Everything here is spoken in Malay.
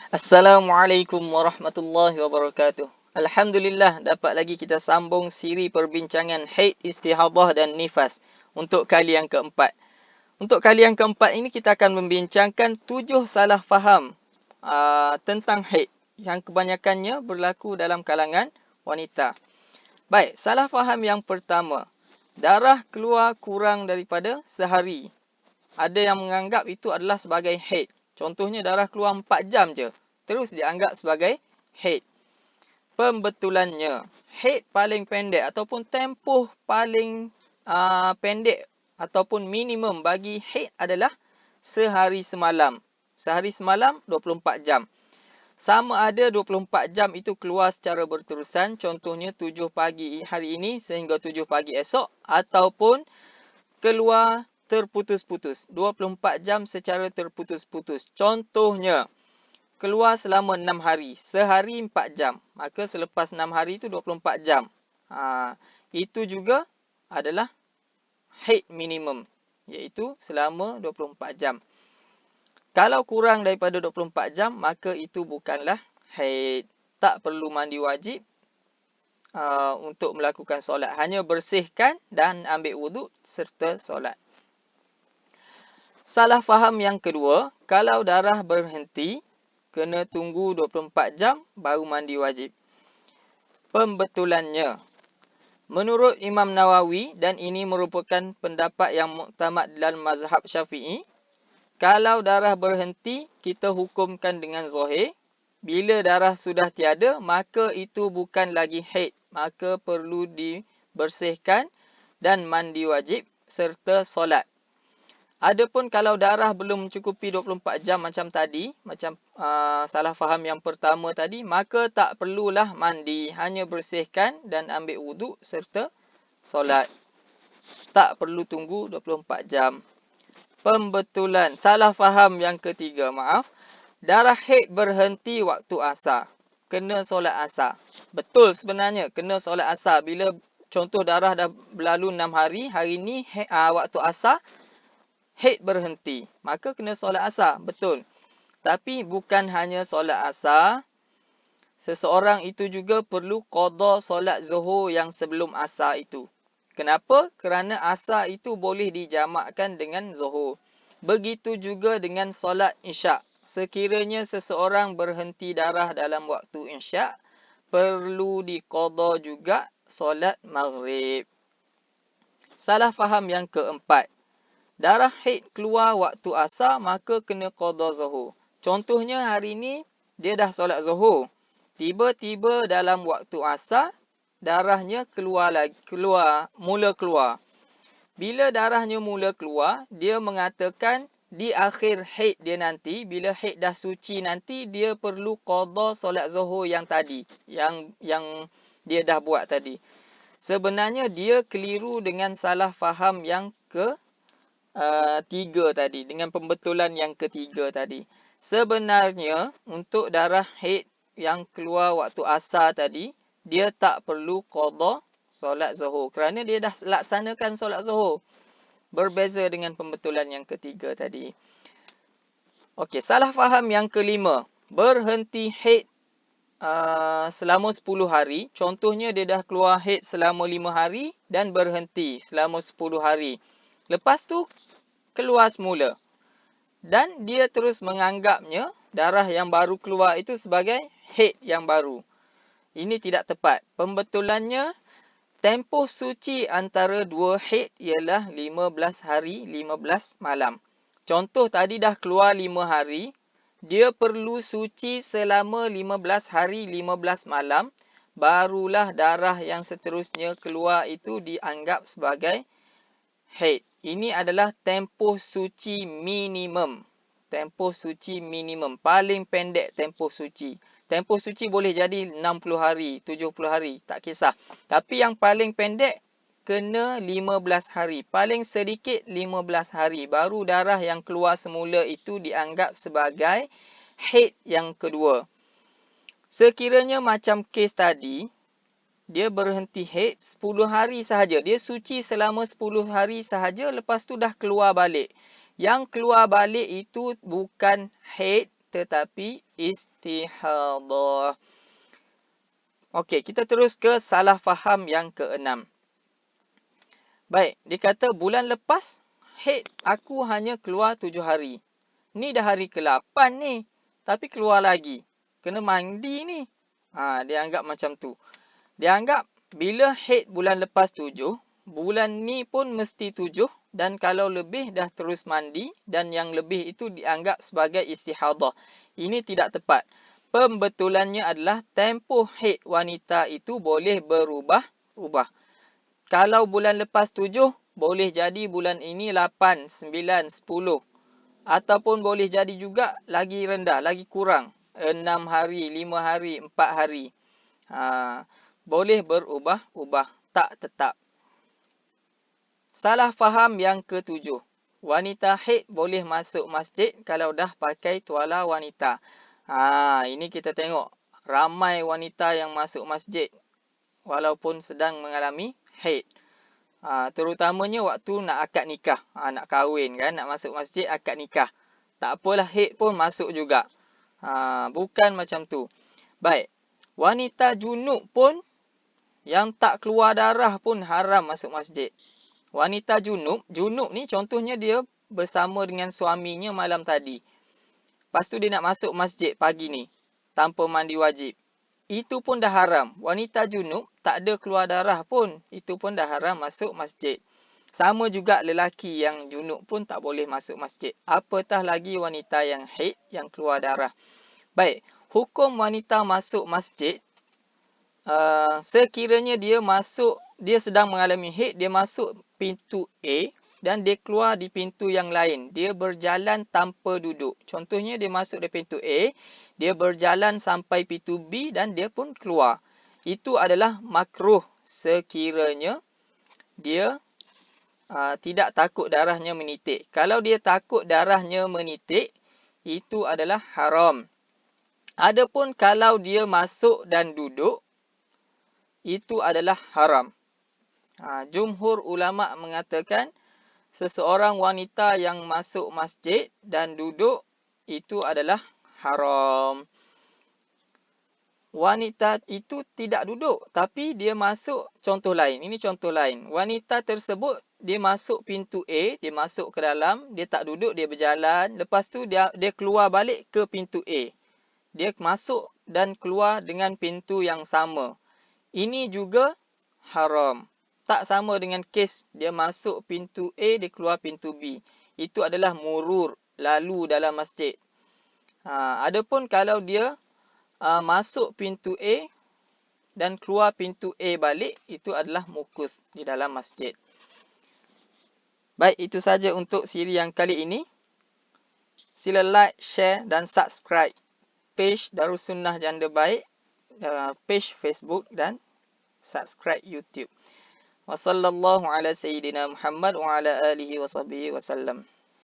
Assalamualaikum warahmatullahi wabarakatuh. Alhamdulillah dapat lagi kita sambung siri perbincangan haid, istihadah dan nifas untuk kali yang keempat. Untuk kali yang keempat ini kita akan membincangkan 7 salah faham tentang haid yang kebanyakannya berlaku dalam kalangan wanita. Baik, salah faham yang pertama. Darah keluar kurang daripada sehari. Ada yang menganggap itu adalah sebagai haid. Contohnya darah keluar 4 jam je. Terus dianggap sebagai haid. Pembetulannya, haid paling pendek ataupun tempoh paling pendek ataupun minimum bagi haid adalah sehari semalam. Sehari semalam 24 jam. Sama ada 24 jam itu keluar secara berterusan. Contohnya 7 pagi hari ini sehingga 7 pagi esok. Ataupun keluar terputus-putus. 24 jam secara terputus-putus. Contohnya, keluar selama 6 hari. Sehari 4 jam. Maka selepas 6 hari itu 24 jam. Itu juga adalah haid minimum. Iaitu selama 24 jam. Kalau kurang daripada 24 jam, maka itu bukanlah haid. Tak perlu mandi wajib untuk melakukan solat. Hanya bersihkan dan ambil wuduk serta solat. Salah faham yang kedua, kalau darah berhenti, kena tunggu 24 jam baru mandi wajib. Pembetulannya, menurut Imam Nawawi, dan ini merupakan pendapat yang muktamad dalam mazhab Syafi'i, kalau darah berhenti, kita hukumkan dengan zahir. Bila darah sudah tiada, maka itu bukan lagi haid. Maka perlu dibersihkan dan mandi wajib serta solat. Adapun kalau darah belum mencukupi 24 jam macam tadi, macam salah faham yang pertama tadi, maka tak perlulah mandi. Hanya bersihkan dan ambil wuduk serta solat. Tak perlu tunggu 24 jam. Pembetulan. Salah faham yang ketiga, maaf. Darah haid berhenti waktu asar. Kena solat asar. Betul sebenarnya, kena solat asar. Bila contoh darah dah berlalu 6 hari, hari ni waktu asar, haid berhenti. Maka kena solat asar. Betul. Tapi bukan hanya solat asar. Seseorang itu juga perlu qada solat zuhur yang sebelum asar itu. Kenapa? Kerana asar itu boleh dijamakkan dengan zuhur. Begitu juga dengan solat isyak. Sekiranya seseorang berhenti darah dalam waktu isyak, perlu diqada juga solat maghrib. Salah faham yang keempat. Darah haid keluar waktu asar, maka kena qada zuhur. Contohnya hari ni, dia dah solat zuhur. Tiba-tiba dalam waktu asar, darahnya mula keluar. Bila darahnya mula keluar, dia mengatakan di akhir haid dia nanti, bila haid dah suci nanti, dia perlu qada solat zuhur yang tadi. Yang dia dah buat tadi. Sebenarnya dia keliru dengan salah faham yang tiga tadi, dengan pembetulan yang ketiga tadi. Sebenarnya untuk darah haid yang keluar waktu asar tadi, dia tak perlu qada solat zuhur kerana dia dah laksanakan solat zuhur. Berbeza dengan pembetulan yang ketiga tadi. Okey, salah faham yang kelima, berhenti haid selama 10 hari. Contohnya dia dah keluar haid selama 5 hari dan berhenti selama 10 hari. Lepas tu keluar semula. Dan dia terus menganggapnya darah yang baru keluar itu sebagai haid yang baru. Ini tidak tepat. Pembetulannya, tempoh suci antara dua haid ialah 15 hari, 15 malam. Contoh tadi dah keluar 5 hari. Dia perlu suci selama 15 hari, 15 malam. Barulah darah yang seterusnya keluar itu dianggap sebagai haid. Ini adalah tempoh suci minimum. Tempoh suci minimum. Paling pendek tempoh suci. Tempoh suci boleh jadi 60 hari, 70 hari. Tak kisah. Tapi yang paling pendek kena 15 hari. Paling sedikit 15 hari. Baru darah yang keluar semula itu dianggap sebagai haid yang kedua. Sekiranya macam kes tadi, dia berhenti haid 10 hari sahaja. Dia suci selama 10 hari sahaja, lepas tu dah keluar balik. Yang keluar balik itu bukan haid, tetapi istihadah. Okey, kita terus ke salah faham yang keenam. Baik, dia kata bulan lepas haid aku hanya keluar 7 hari. Ni dah hari ke-8 ni, tapi keluar lagi. Kena mandi ni. Dia anggap macam tu. Dia anggap bila haid bulan lepas 7, bulan ni pun mesti 7 dan kalau lebih dah terus mandi dan yang lebih itu dianggap sebagai istihadah. Ini tidak tepat. Pembetulannya adalah tempoh haid wanita itu boleh berubah-ubah. Kalau bulan lepas 7, boleh jadi bulan ini 8, 9, 10. Ataupun boleh jadi juga lagi rendah, lagi kurang. 6 hari, 5 hari, 4 hari. Boleh berubah-ubah, tak tetap. Salah faham yang ketujuh. Wanita haid boleh masuk masjid kalau dah pakai tuala wanita. Ini kita tengok. Ramai wanita yang masuk masjid walaupun sedang mengalami haid. Terutamanya waktu nak akad nikah. Nak kahwin kan, nak masuk masjid akad nikah. Tak apalah haid pun masuk juga. Bukan macam tu. Baik. Wanita junub pun yang tak keluar darah pun haram masuk masjid. Wanita junub ni contohnya dia bersama dengan suaminya malam tadi. Lepas tu dia nak masuk masjid pagi ni tanpa mandi wajib. Itu pun dah haram. Wanita junub tak ada keluar darah pun. Itu pun dah haram masuk masjid. Sama juga lelaki yang junub pun tak boleh masuk masjid. Apatah lagi wanita yang haid, yang keluar darah. Baik, hukum wanita masuk masjid, sekiranya dia sedang mengalami haid, dia masuk pintu A dan dia keluar di pintu yang lain. Dia berjalan tanpa duduk. Contohnya dia masuk di pintu A, dia berjalan sampai pintu B dan dia pun keluar. Itu adalah makruh sekiranya dia tidak takut darahnya menitik. Kalau dia takut darahnya menitik, itu adalah haram. Adapun kalau dia masuk dan duduk, itu adalah haram. Jumhur ulama mengatakan seseorang wanita yang masuk masjid dan duduk itu adalah haram. Wanita itu tidak duduk tapi dia masuk, contoh lain. Ini contoh lain. Wanita tersebut dia masuk pintu A, dia masuk ke dalam, dia tak duduk, dia berjalan. Lepas tu dia keluar balik ke pintu A. Dia masuk dan keluar dengan pintu yang sama. Ini juga haram. Tak sama dengan kes dia masuk pintu A, dia keluar pintu B. Itu adalah murur, lalu dalam masjid. Adapun kalau dia masuk pintu A dan keluar pintu A balik, itu adalah mukus di dalam masjid. Baik, itu saja untuk siri yang kali ini. Sila like, share dan subscribe page Darussunnah Janda Baik, page Facebook dan subscribe YouTube. Wa sallallahu ala sayyidina Muhammad wa ala alihi wa sahbihi wa sallam.